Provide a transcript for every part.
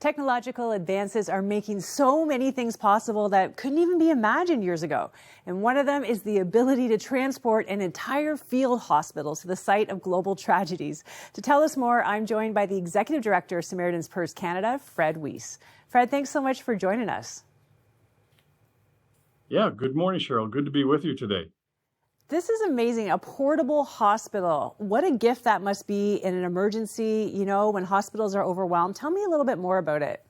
Technological advances are making so many things possible that couldn't even be imagined years ago. And one of them is the ability to transport an entire field hospital to the site of global tragedies. To tell us more, I'm joined by the Executive Director of Samaritans Purse Canada, Fred Weiss. Fred, thanks so much for joining us. Yeah, good morning, Cheryl. Good to be with you today. This is amazing, a portable hospital. What a gift that must be in an emergency, when hospitals are overwhelmed. Tell me a little bit more about it.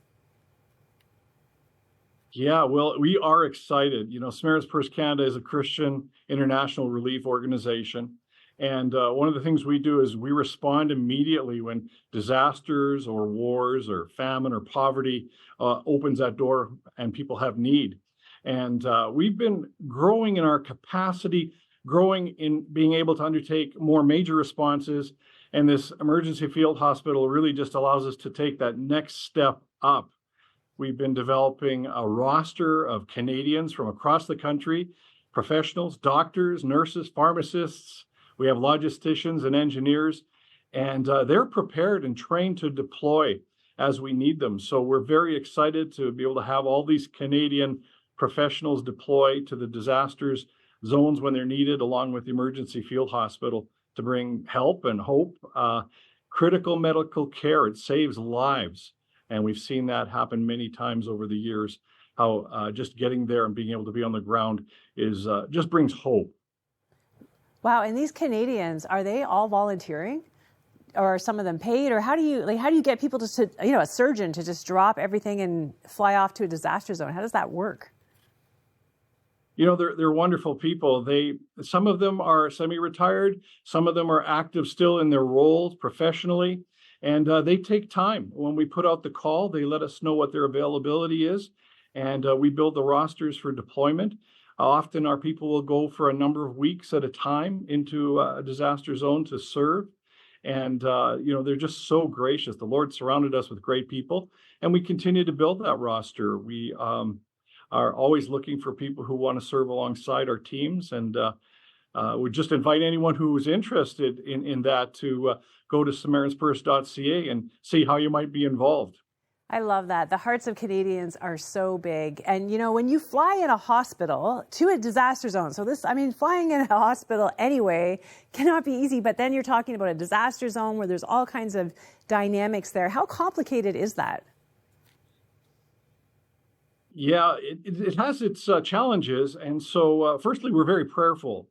Yeah, well, we are excited. Samaritans Purse Canada is a Christian international relief organization. And one of the things we do is we respond immediately when disasters or wars or famine or poverty opens that door and people have need. And we've been growing in our capacity, growing in being able to undertake more major responses. And this emergency field hospital really just allows us to take that next step up. We've been developing a roster of Canadians from across the country, professionals, doctors, nurses, pharmacists. We have logisticians and engineers, and they're prepared and trained to deploy as we need them. So we're very excited to be able to have all these Canadian professionals deploy to the disasters zones when they're needed, along with the emergency field hospital, to bring help and hope, critical medical care. It saves lives. And we've seen that happen many times over the years, how just getting there and being able to be on the ground is just brings hope. Wow. And these Canadians, are they all volunteering? Or are some of them paid? Or how do you get people to, a surgeon to just drop everything and fly off to a disaster zone? How does that work? They're wonderful people. Some of them are semi-retired. Some of them are active still in their roles professionally. And they take time. When we put out the call, they let us know what their availability is. And we build the rosters for deployment. Often our people will go for a number of weeks at a time into a disaster zone to serve. And, they're just so gracious. The Lord surrounded us with great people. And we continue to build that roster. We are always looking for people who want to serve alongside our teams. And we just invite anyone who is interested in that to go to SamaritansPurse.ca and see how you might be involved. I love that. The hearts of Canadians are so big. And, when you fly in a hospital to a disaster zone, flying in a hospital anyway cannot be easy. But then you're talking about a disaster zone where there's all kinds of dynamics there. How complicated is that? Yeah, it has its challenges. And so, firstly, we're very prayerful.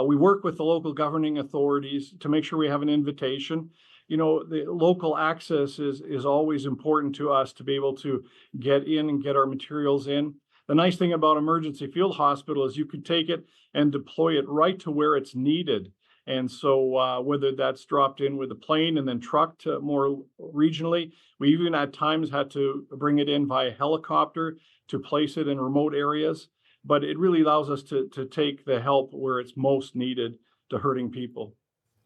We work with the local governing authorities to make sure we have an invitation. The local access is always important to us to be able to get in and get our materials in. The nice thing about emergency field hospital is you could take it and deploy it right to where it's needed. And so whether that's dropped in with a plane and then trucked more regionally, we even at times had to bring it in via helicopter to place it in remote areas. But it really allows us to take the help where it's most needed to hurting people.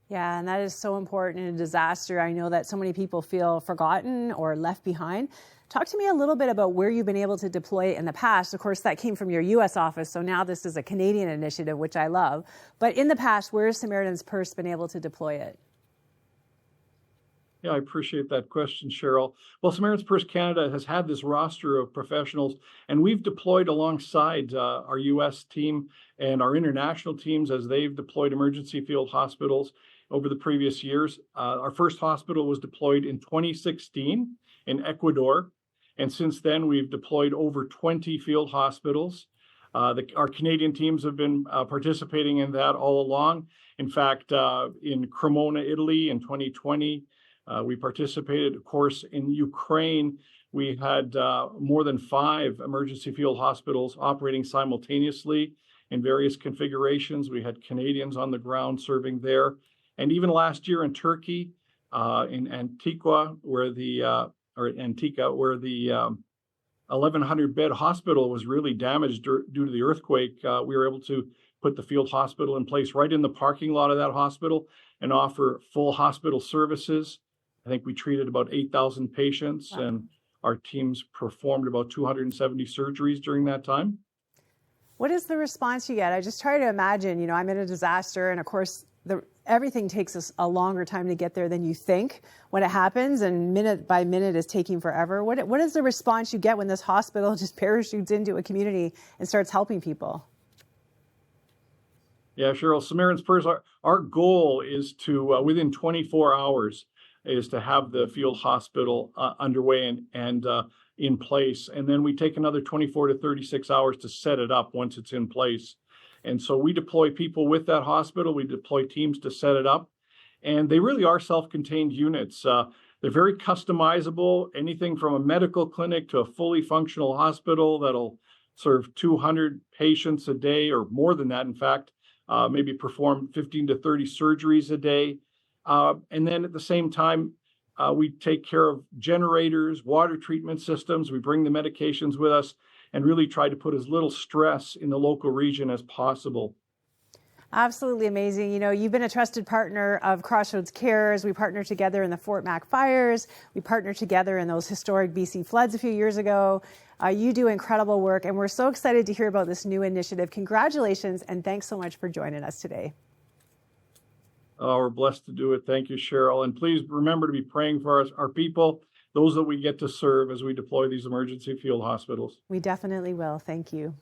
Yeah, and that is so important in a disaster. I know that so many people feel forgotten or left behind. Talk to me a little bit about where you've been able to deploy in the past. Of course, that came from your U.S. office, so now this is a Canadian initiative, which I love. But in the past, where has Samaritan's Purse been able to deploy it? Yeah, I appreciate that question, Cheryl. Well, Samaritan's Purse Canada has had this roster of professionals, and we've deployed alongside our U.S. team and our international teams as they've deployed emergency field hospitals over the previous years. Our first hospital was deployed in 2016 in Ecuador, and since then we've deployed over 20 field hospitals. Our Canadian teams have been participating in that all along. In fact, in Cremona, Italy in 2020, we participated. Of course, in Ukraine, we had more than 5 emergency field hospitals operating simultaneously in various configurations. We had Canadians on the ground serving there. And even last year in Turkey, in Antigua, where the 1,100-bed hospital was really damaged due to the earthquake, we were able to put the field hospital in place right in the parking lot of that hospital and offer full hospital services. I think we treated about 8,000 patients, wow, and our teams performed about 270 surgeries during that time. What is the response you get? I just try to imagine, I'm in a disaster, and of course, everything takes us a longer time to get there than you think when it happens, and minute by minute is taking forever. What is the response you get when this hospital just parachutes into a community and starts helping people? Yeah, Cheryl, Samaritan's Purse, our goal is to, within 24 hours, is to have the field hospital underway and in place. And then we take another 24 to 36 hours to set it up once it's in place. And so we deploy people with that hospital. We deploy teams to set it up. And they really are self-contained units. They're very customizable, anything from a medical clinic to a fully functional hospital that'll serve 200 patients a day, or more than that, in fact. Maybe perform 15 to 30 surgeries a day. And then at the same time, we take care of generators, water treatment systems. We bring the medications with us and really try to put as little stress in the local region as possible. Absolutely amazing. You know, you've been a trusted partner of Crossroads Cares. We partnered together in the Fort Mac fires. We partnered together in those historic BC floods a few years ago. You do incredible work, and we're so excited to hear about this new initiative. Congratulations, and thanks so much for joining us today. Oh, we're blessed to do it. Thank you, Cheryl. And please remember to be praying for our people, those that we get to serve as we deploy these emergency field hospitals. We definitely will. Thank you.